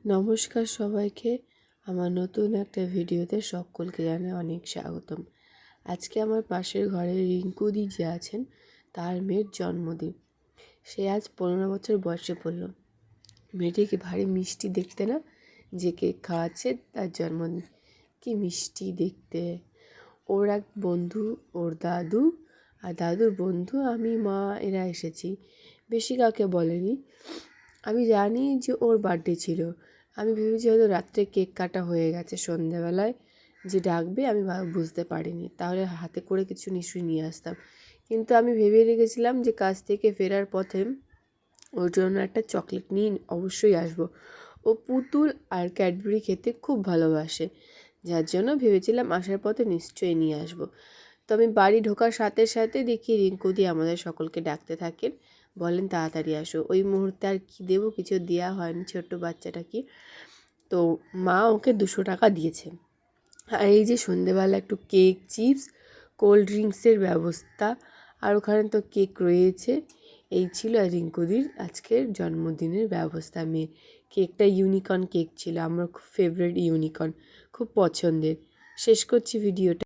নমস্কার সবাইকে। আমার নতুন একটা ভিডিওতে সকলকে জানাই অনেক স্বাগতম। আজকে আমার পাশের ঘরে রিঙ্কুদি যে আছেন তার মেয়ের জন্মদিন। সে আজ 15 বছর বয়সে পড়ল। মেয়েটিকে ভারী মিষ্টি দেখতে না, যে কেক খাওয়াচ্ছে তার জন্মদিন। কি মিষ্টি দেখতে। ওর এক বন্ধু, ওর দাদু আর দাদুর বন্ধু, আমি, মা এরা এসেছি। বেশি কাউকে বলেনি। আমি জানি যে ওর বার্থডে ছিল। আমি ভেবেছি হয়তো রাত্রে কেক কাটা হয়ে গেছে, সন্ধ্যাবেলায় যে ডাকবে আমি বুঝতে পারিনি, তাহলে হাতে করে কিছু নিশ্চয়ই নিয়ে আসতাম। কিন্তু আমি ভেবে রেখেছিলাম যে কাজ থেকে ফেরার পথে ওর জন্য একটা চকলেট নিয়ে অবশ্যই আসবো। ও পুতুল আর ক্যাডবেরি খেতে খুব ভালোবাসে, যার জন্য ভেবেছিলাম আসার পথে নিশ্চয়ই নিয়ে আসবো। তো আমি বাড়ি ঢোকার সাথে সাথে দেখি রিঙ্কুদি আমাদের সকলকে ডাকতে থাকেন, বলেন তাড়াতাড়ি আসো। ওই মুহূর্তে আর কি দেবো, কিছু দেওয়া হয়নি ছোট্ট বাচ্চাটা কি। তো মা ওকে 200 টাকা দিয়েছে। আর এই যে সন্ধেবেলা একটু কেক, চিপস, কোল্ড ড্রিঙ্কসের ব্যবস্থা, আর ওখানে তো কেক রয়েছে। এই ছিল রিঙ্কুদির আজকের জন্মদিনের ব্যবস্থা। কেকটা ইউনিকর্ন কেক ছিল, আমার খুব ফেভারিট ইউনিকর্ন, খুব পছন্দের। শেষ করছি ভিডিওটা।